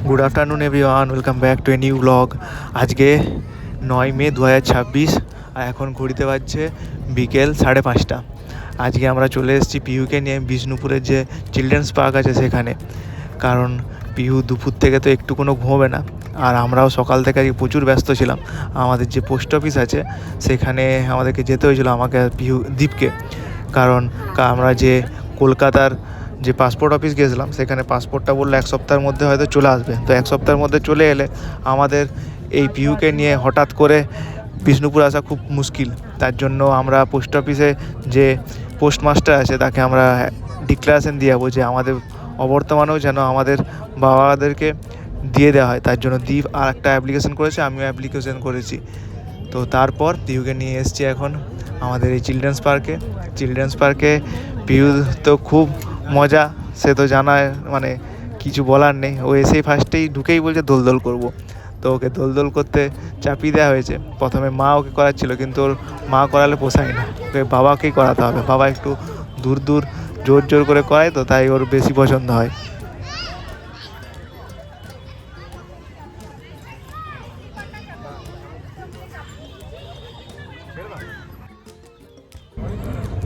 Good afternoon everyone, welcome back to a new blog. আজকে 9 মে 2026 আর এখন ঘড়িতে বাজছে বিকেল 5:30। আজকে আমরা চলে এসেছি পিহুকে নিয়ে বিষ্ণুপুরের যে চিলড্রেন্স পার্ক আছে সেখানে। কারণ পিহু দুপুর থেকে তো একটু কোনো ঘুমোবে না, আর আমরাও সকাল থেকে আজকে প্রচুর ব্যস্ত ছিলাম। আমাদের যে পোস্ট অফিস আছে সেখানে আমাদেরকে যেতে হয়েছিলো, আমাকে পিহু দীপকে। কারণ আমরা যে কলকাতার যে পাসপোর্ট অফিস গিয়েছিলাম সেখানে পাসপোর্টটা বললো 1 সপ্তাহের মধ্যে হয়তো চলে আসবে। তো 1 সপ্তাহের মধ্যে চলে এলে আমাদের এই পিহুকে নিয়ে হঠাৎ করে বিষ্ণুপুর আসা খুব মুশকিল। তার জন্য আমরা পোস্ট অফিসে যে পোস্টমাস্টার আছে তাকে আমরা ডিক্লারেশন দিয়ে যাবো যে আমাদের অবর্তমানেও যেন আমাদের বাবাদেরকে দিয়ে দেওয়া হয়। তার জন্য দীপ আর একটা অ্যাপ্লিকেশন করেছে, আমিও অ্যাপ্লিকেশন করেছি। তো তারপর পিহুকে নিয়ে এসেছি এখন আমাদের এই চিলড্রেন্স পার্কে। পিহু তো খুব মজা, সে তো জানায়, মানে কিছু বলার নেই। ও এসেই ফার্স্টেই ঢুকেই বলছে দোলদোল করবো। তো ওকে দোলদোল করতে চাপিয়ে দেওয়া হয়েছে। প্রথমে মা ওকে করাচ্ছিল, কিন্তু ওর মা করালে পোষায় না, ওকে বাবাকেই করাতে হবে। বাবা একটু দূর জোর জোর করে করায়, তো তাই ওর বেশি পছন্দ হয়।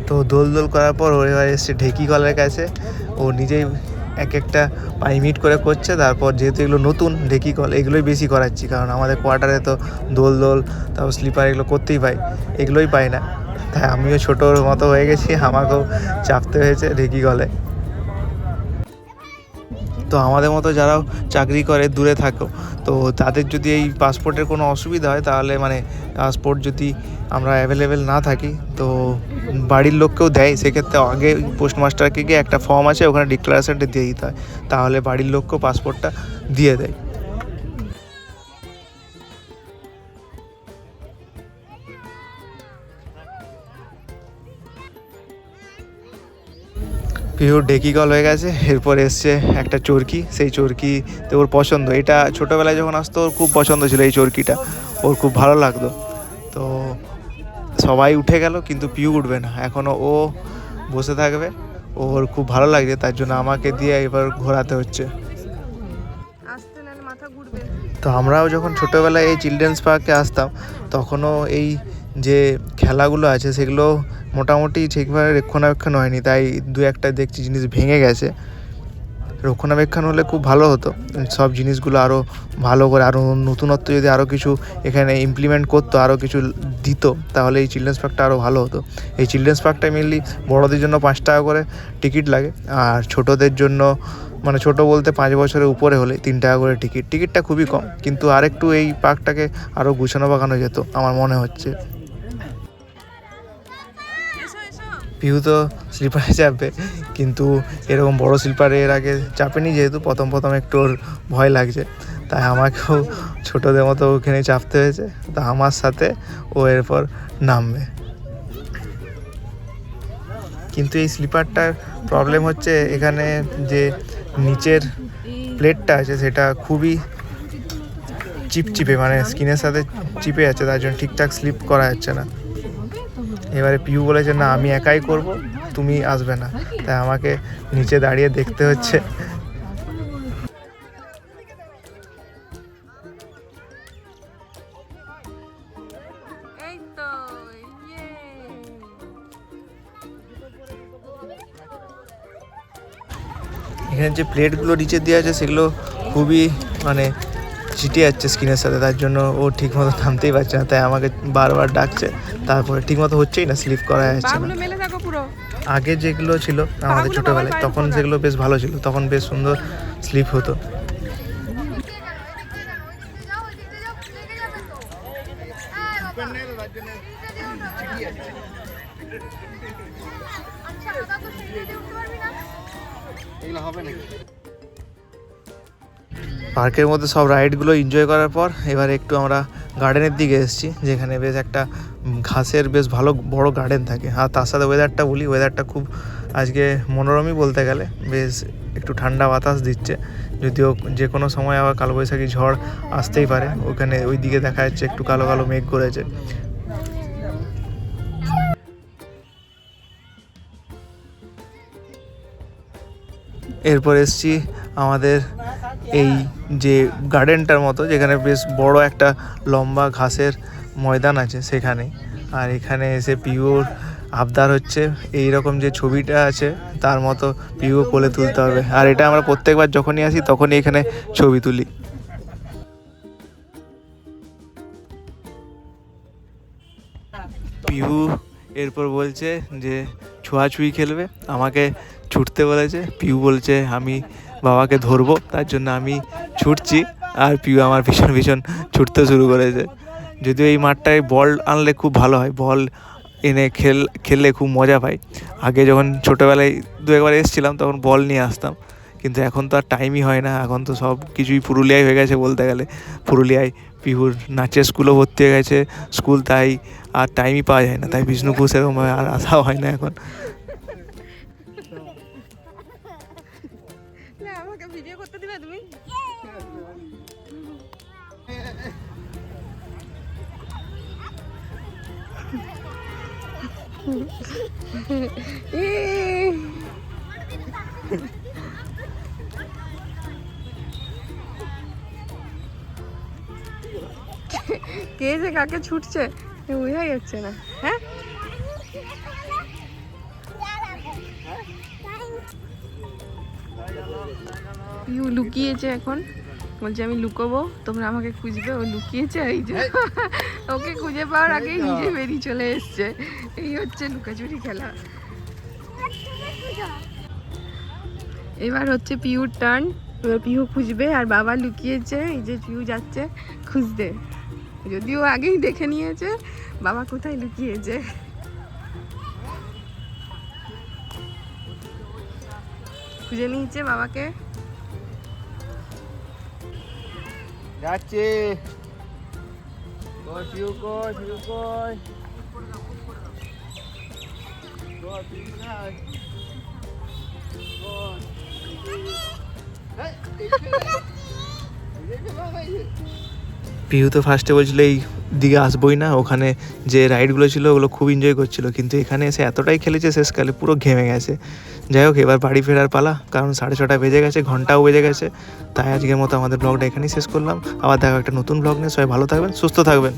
তো দোল করার পর ওর এবার এসছে ঢেকি কলের কাছে। ও নিজেই এক একটা 5 মিনিট করে করছে। তারপর যেহেতু এগুলো নতুন ঢেকি কল, এগুলোই বেশি করাচ্ছি, কারণ আমাদের কোয়ার্টারে তো দোল তারপর স্লিপার এগুলো করতেই পাই, এগুলোই পাই না। তাই আমিও ছোটোর মতো হয়ে গেছি, আমাকেও চাপতে হয়েছে ঢেকি কলে। তো আমাদের মতো যারাও চাকরি করে দূরে থাকো, তো তাদের যদি এই পাসপোর্টের কোনো অসুবিধা হয়, তাহলে মানে পাসপোর্ট যদি আমরা অ্যাভেলেবেল না থাকি, তো বাড়ির লোককেও দেয়। সেক্ষেত্রে আগে পোস্টমাস্টারকে গিয়ে একটা ফর্ম আছে, ওখানে ডিক্লারেশনটা দিয়ে দিতে হয়, তাহলে বাড়ির লোককেও পাসপোর্টটা দিয়ে দেয়। পিহুর ঢেকি কল হয়ে গেছে। এরপর এসছে একটা চরকি, সেই চরকিতে ওর পছন্দ। এটা ছোটোবেলায় যখন আসতো ওর খুব পছন্দ ছিল, এই চরকিটা ওর খুব ভালো লাগতো। তো সবাই উঠে গেল, কিন্তু পিহু উঠবে না, এখনও ও বসে থাকবে। ওর খুব ভালো লাগছে, তার জন্য আমাকে দিয়ে এবার ঘোরাতে হচ্ছে। তো আমরাও যখন ছোটোবেলায় এই চিলড্রেন্স পার্কে আসতাম, তখনও এই যে খেলাগুলো আছে সেগুলো মোটামুটি ঠিকভাবে রক্ষণাবেক্ষণ হয়নি, তাই দু একটা দেখছি জিনিস ভেঙে গেছে। রক্ষণাবেক্ষণ হলে খুব ভালো হতো, সব জিনিসগুলো আরও ভালো করে, আরও নতুনত্ব যদি আরও কিছু এখানে ইমপ্লিমেন্ট করতো, আরও কিছু দিত, তাহলে এই চিলড্রেন্স পার্কটা আরও ভালো হতো। এই চিলড্রেন্স পার্কটা মেনলি বড়োদের জন্য 5 টাকা করে টিকিট লাগে, আর ছোটোদের জন্য, মানে ছোটো বলতে 5 বছরের উপরে হলে 3 টাকা করে টিকিটটা খুবই কম। কিন্তু আরেকটু এই পার্কটাকে আরও গুছানো বাগানো যেত আমার মনে হচ্ছে। পিহু তো স্লিপারে চাপবে, কিন্তু এরকম বড় স্লিপারে এর আগে চাপেনি, যেহেতু প্রথম একটু ওর ভয় লাগছে, তাই আমাকেও ছোটোদের মতো ওখানে চাপতে হয়েছে। তা আমার সাথে ও এরপর নামবে। কিন্তু এই স্লিপারটার প্রবলেম হচ্ছে, এখানে যে নিচের প্লেটটা আছে সেটা খুবই চিপচিপে, মানে স্কিনের সাথে চিপে যাচ্ছে, তার জন্য ঠিকঠাক স্লিপ করা যাচ্ছে না। এবারে পিহু বলেছে না, আমি একাই করব, তুমি আসবে না, তাই আমাকে নিচে দাঁড়িয়ে দেখতে হচ্ছে। এখানে যে প্লেটগুলো নিচে দেওয়া আছে সেগুলো খুবই মানে চিটে যাচ্ছে স্কিনের সাথে, তার জন্য ও ঠিকমতো থামতেই পারছে না, তাই আমাকে বারবার ডাকছে। তারপরে ঠিকমতো হচ্ছেই না, স্লিপ করা যাচ্ছে না। আগে যেগুলো ছিল আমাদের ছোটোবেলায়, তখন সেগুলো বেশ ভালো ছিল, তখন বেশ সুন্দর স্লিপ হতো। পার্কের মধ্যে সব রাইডগুলো এনজয় করার পর এবার একটু আমরা গার্ডেনের দিকে এসেছি, যেখানে বেশ একটা ঘাসের বেশ ভালো বড় গার্ডেন থাকে। আর তার সাথে ওয়েদারটা বলি, ওয়েদারটা খুব আজকে মনোরমই বলতে গেলে, বেশ একটু ঠান্ডা বাতাস দিচ্ছে। যদিও যে কোনো সময় আবার কালবৈশাখী ঝড় আসতেই পারে। ওখানে ওই দিকে দেখা যাচ্ছে একটু কালো কালো মেঘ করেছে। এরপর এসছি আমাদের এই যে গার্ডেনটার মতো, যেখানে বেশ বড় একটা লম্বা ঘাসের ময়দান আছে সেখানে। আর এখানে এসে পিউর আবদার হচ্ছে এই রকম যে ছবিটা আছে তার মতো পিউ কোলে তুলতে হবে। আর এটা আমরা প্রত্যেকবার যখনই আসি তখনই এখানে ছবি তুলি। পিহু এরপর বলছে যে ছোঁয়াছুঁয়ি খেলবে, আমাকে ছুটতে বলেছে। পিহু বলছে আমি বাবাকে ধরবো, তার জন্য আমি ছুটছি। আর পিহু আমার ভীষণ ভীষণ ছুটতে শুরু করেছে। যদিও এই মাঠটায় বল আনলে খুব ভালো হয়, বল এনে খেললে খুব মজা পাই। আগে যখন ছোটোবেলায় দু একবার এসেছিলাম তখন বল নিয়ে আসতাম, কিন্তু এখন তো আর টাইমই হয় না। এখন তো সব কিছুই পুরুলিয়ায় হয়ে গেছে বলতে গেলে। পুরুলিয়ায় পিহুর নাচের স্কুলও ভর্তি হয়ে গেছে স্কুল, তাই আর টাইমই পাওয়া যায় না। তাই বিষ্ণুপুর সেরকম আর আসাও হয় না এখন। আমাকে ভিডিও করতে দিবে তুমি? কে যে কাকে ছুটছে বোঝাই যাচ্ছে না। হ্যাঁ, পিউ লুকিয়েছে এখন, বলছে আমি লুকোবো, তোমরা আমাকে খুঁজবে। ও লুকিয়েছে, এই যে ওকে খুঁজে পাওয়ার আগেই নিজে বেরিয়ে চলে এসছে। এই হচ্ছে লুকাচুরি খেলা। এবার হচ্ছে পিউর টার্ন। এবার পিউ খুঁজবে আর বাবা লুকিয়েছে, এই যে পিউ যাচ্ছে খুঁজতে। যদিও আগেই দেখে নিয়েছে বাবা কোথায় লুকিয়েছে। খুঁজে নিয়েছে বাবাকে। যাচ্ছে পিউ কই, পিউ কই, পিহু তো ফার্স্টে বলছিল এই দিকে আসবোই না, ওখানে যে রাইডগুলো ছিল ওগুলো খুব এনজয় করছিল, কিন্তু এখানে এসে এতটাই খেলেছে শেষকালে পুরো ঘেমে গেছে। যাই হোক, এবার বাড়ি ফেরার পালা, কারণ 6:30 বেজে গেছে, ঘন্টাও বেজে গেছে। তাই আজকের মতো আমাদের ব্লগটা এখানেই শেষ করলাম। আবার দেখা একটা নতুন ব্লগ নিয়ে। সবাই ভালো থাকবেন, সুস্থ থাকবেন।